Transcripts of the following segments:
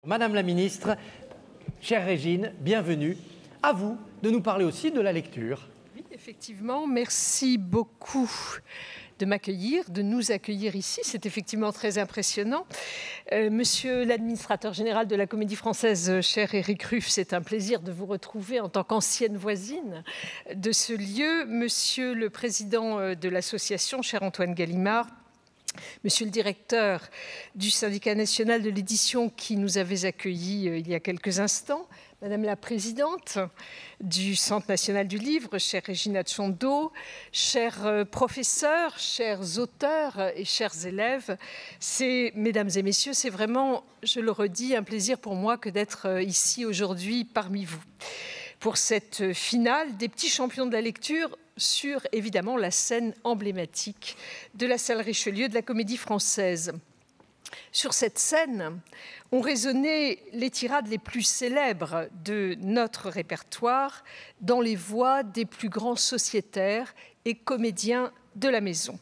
Madame la ministre, chère Régine, bienvenue. À vous de nous parler aussi de la lecture. Oui, effectivement, merci beaucoup de m'accueillir, de nous accueillir ici. C'est effectivement très impressionnant. Monsieur l'administrateur général de la Comédie-Française, cher Éric Ruff, c'est un plaisir de vous retrouver en tant qu'ancienne voisine de ce lieu. Monsieur le président de l'association, cher Antoine Gallimard, Monsieur le directeur du syndicat national de l'édition qui nous avait accueillis il y a quelques instants, Madame la présidente du Centre national du livre, chère Regina Tchondo, chers professeurs, chers auteurs et chers élèves, mesdames et messieurs, c'est vraiment, je le redis, un plaisir pour moi que d'être ici aujourd'hui parmi vous. Pour cette finale des petits champions de la lecture sur, évidemment, la scène emblématique de la salle Richelieu de la Comédie-Française. Sur cette scène ont résonné les tirades les plus célèbres de notre répertoire dans les voix des plus grands sociétaires et comédiens de la maison.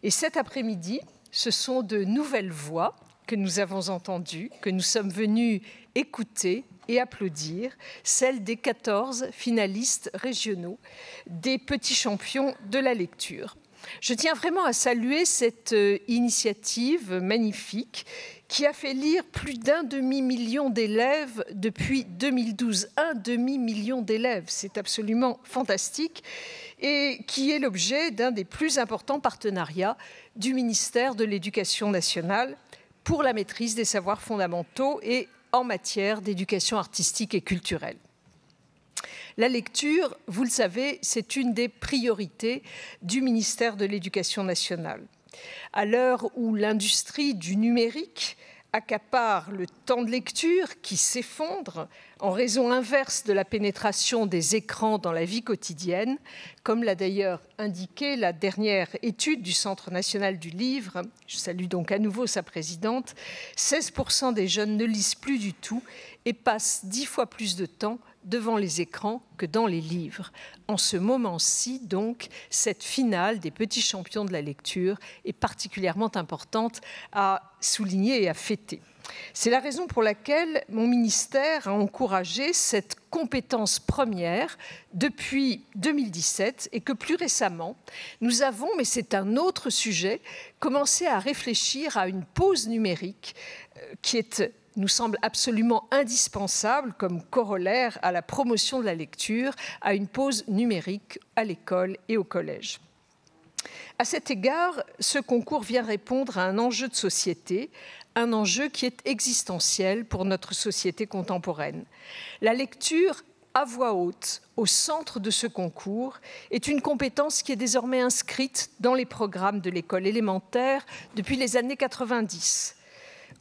Et cet après-midi, ce sont de nouvelles voix que nous avons entendues, que nous sommes venus écouter et applaudir, celles des 14 finalistes régionaux des petits champions de la lecture. Je tiens vraiment à saluer cette initiative magnifique qui a fait lire plus d'un demi-million d'élèves depuis 2012. Un demi-million d'élèves, c'est absolument fantastique, et qui est l'objet d'un des plus importants partenariats du ministère de l'Éducation nationale pour la maîtrise des savoirs fondamentaux et en matière d'éducation artistique et culturelle. La lecture, vous le savez, c'est une des priorités du ministère de l'Éducation nationale. À l'heure où l'industrie du numérique accapare le temps de lecture qui s'effondre en raison inverse de la pénétration des écrans dans la vie quotidienne, comme l'a d'ailleurs indiqué la dernière étude du Centre national du livre, je salue donc à nouveau sa présidente, 16% des jeunes ne lisent plus du tout et passent 10 fois plus de temps devant les écrans que dans les livres. En ce moment-ci, donc, cette finale des petits champions de la lecture est particulièrement importante à souligner et à fêter. C'est la raison pour laquelle mon ministère a encouragé cette compétence première depuis 2017 et que plus récemment, nous avons, mais c'est un autre sujet, commencé à réfléchir à une pause numérique qui nous semble absolument indispensable comme corollaire à la promotion de la lecture, à une pause numérique à l'école et au collège. À cet égard, ce concours vient répondre à un enjeu de société, un enjeu qui est existentiel pour notre société contemporaine. La lecture à voix haute, au centre de ce concours, est une compétence qui est désormais inscrite dans les programmes de l'école élémentaire depuis les années 90.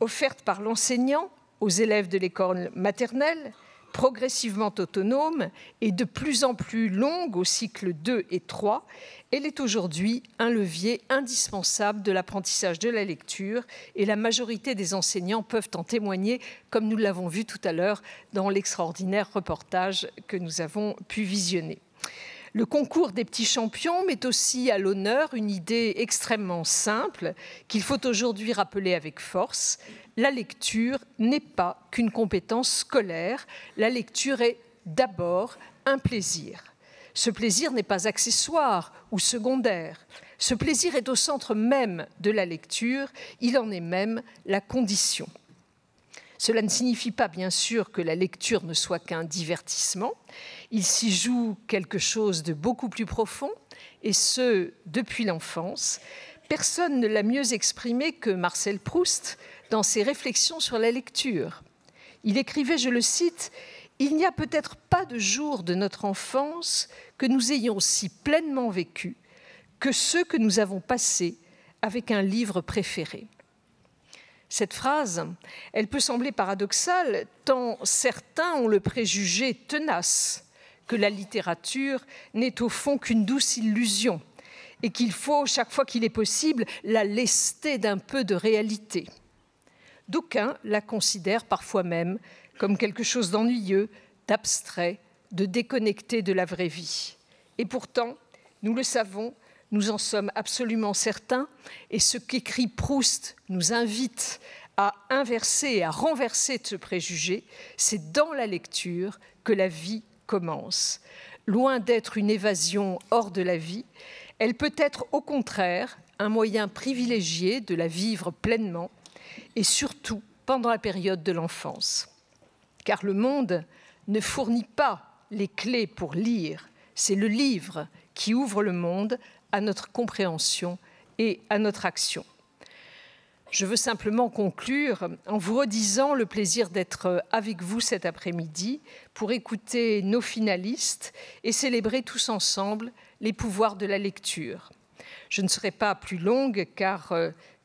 Offerte par l'enseignant aux élèves de l'école maternelle, progressivement autonome et de plus en plus longue au cycle 2 et 3, elle est aujourd'hui un levier indispensable de l'apprentissage de la lecture et la majorité des enseignants peuvent en témoigner, comme nous l'avons vu tout à l'heure dans l'extraordinaire reportage que nous avons pu visionner. Le concours des petits champions met aussi à l'honneur une idée extrêmement simple qu'il faut aujourd'hui rappeler avec force. La lecture n'est pas qu'une compétence scolaire. La lecture est d'abord un plaisir. Ce plaisir n'est pas accessoire ou secondaire. Ce plaisir est au centre même de la lecture. Il en est même la condition. Cela ne signifie pas, bien sûr, que la lecture ne soit qu'un divertissement. Il s'y joue quelque chose de beaucoup plus profond, et ce, depuis l'enfance. Personne ne l'a mieux exprimé que Marcel Proust dans ses réflexions sur la lecture. Il écrivait, je le cite, « Il n'y a peut-être pas de jour de notre enfance que nous ayons si pleinement vécu que ceux que nous avons passés avec un livre préféré. » Cette phrase, elle peut sembler paradoxale, tant certains ont le préjugé tenace que la littérature n'est au fond qu'une douce illusion et qu'il faut, chaque fois qu'il est possible, la lester d'un peu de réalité. D'aucuns la considèrent parfois même comme quelque chose d'ennuyeux, d'abstrait, de déconnecté de la vraie vie. Et pourtant, nous le savons, nous en sommes absolument certains, et ce qu'écrit Proust nous invite à inverser et à renverser ce préjugé, c'est dans la lecture que la vie commence. Loin d'être une évasion hors de la vie, elle peut être au contraire un moyen privilégié de la vivre pleinement et surtout pendant la période de l'enfance. Car le monde ne fournit pas les clés pour lire, c'est le livre qui ouvre le monde à notre compréhension et à notre action. Je veux simplement conclure en vous redisant le plaisir d'être avec vous cet après-midi pour écouter nos finalistes et célébrer tous ensemble les pouvoirs de la lecture. Je ne serai pas plus longue car,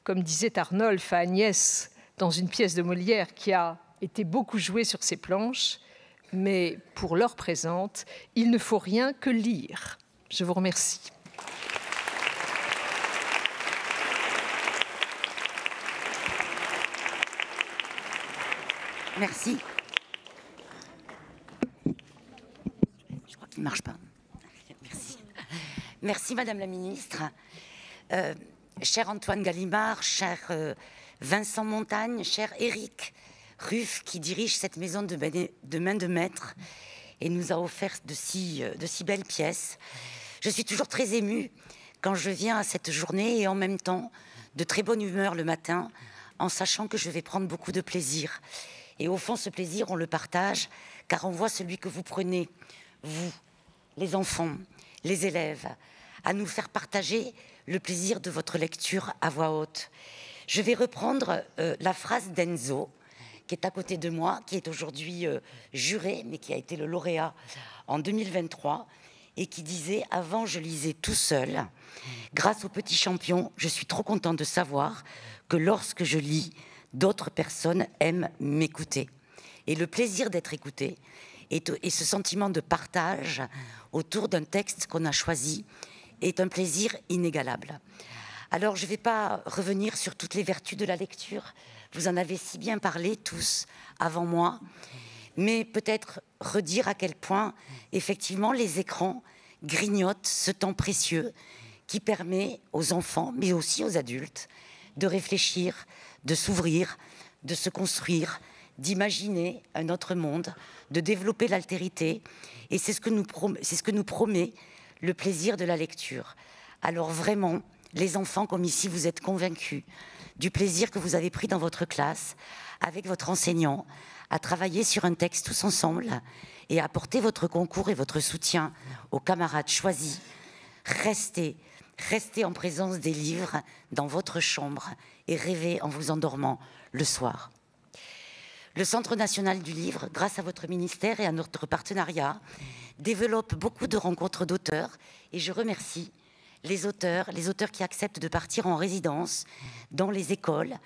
comme disait Arnolphe à Agnès dans une pièce de Molière qui a été beaucoup jouée sur ces planches, mais pour l'heure présente, il ne faut rien que lire. Je vous remercie. Merci. Je crois qu'il ne marche pas. Merci. Merci, Madame la Ministre. Cher Antoine Gallimard, cher Vincent Montagne, cher Éric Ruff, qui dirige cette maison de main de maître et nous a offert de si belles pièces. Je suis toujours très émue quand je viens à cette journée et en même temps de très bonne humeur le matin, en sachant que je vais prendre beaucoup de plaisir. Et au fond, ce plaisir, on le partage, car on voit celui que vous prenez, vous, les enfants, les élèves, à nous faire partager le plaisir de votre lecture à voix haute. Je vais reprendre la phrase d'Enzo, qui est à côté de moi, qui est aujourd'hui juré, mais qui a été le lauréat en 2023, et qui disait « Avant, je lisais tout seul. Grâce au petit champion, je suis trop content de savoir que lorsque je lis, d'autres personnes aiment m'écouter. » Et le plaisir d'être écouté et ce sentiment de partage autour d'un texte qu'on a choisi est un plaisir inégalable. Alors, je ne vais pas revenir sur toutes les vertus de la lecture. Vous en avez si bien parlé, tous, avant moi. Mais peut-être redire à quel point, effectivement, les écrans grignotent ce temps précieux qui permet aux enfants, mais aussi aux adultes, de réfléchir, de s'ouvrir, de se construire, d'imaginer un autre monde, de développer l'altérité. Et c'est ce que nous promet le plaisir de la lecture. Alors vraiment, les enfants, comme ici, vous êtes convaincus du plaisir que vous avez pris dans votre classe, avec votre enseignant, à travailler sur un texte tous ensemble et à apporter votre concours et votre soutien aux camarades choisis. Restez en présence des livres dans votre chambre et rêvez en vous endormant le soir. Le Centre national du livre, grâce à votre ministère et à notre partenariat, développe beaucoup de rencontres d'auteurs et je remercie les auteurs qui acceptent de partir en résidence dans les écoles,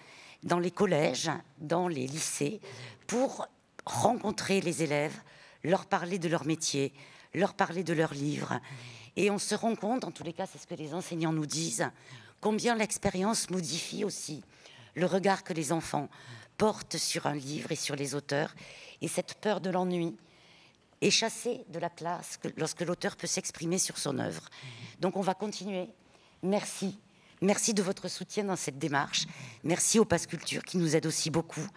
dans les collèges, dans les lycées, pour rencontrer les élèves, leur parler de leur métier, leur parler de leurs livres. Et on se rend compte, en tous les cas, c'est ce que les enseignants nous disent, combien l'expérience modifie aussi le regard que les enfants portent sur un livre et sur les auteurs. Et cette peur de l'ennui est chassée de la classe lorsque l'auteur peut s'exprimer sur son œuvre. Donc on va continuer. Merci. Merci de votre soutien dans cette démarche. Merci au Pass Culture qui nous aide aussi beaucoup.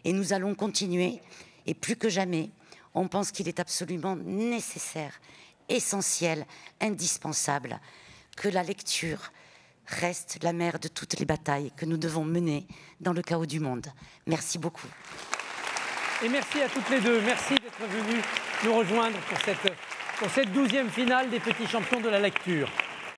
Et nous allons continuer. Et plus que jamais, on pense qu'il est absolument nécessaire, essentiel, indispensable que la lecture reste la mère de toutes les batailles que nous devons mener dans le chaos du monde. Merci beaucoup. Et merci à toutes les deux. Merci d'être venues nous rejoindre pour cette 12e finale des petits champions de la lecture.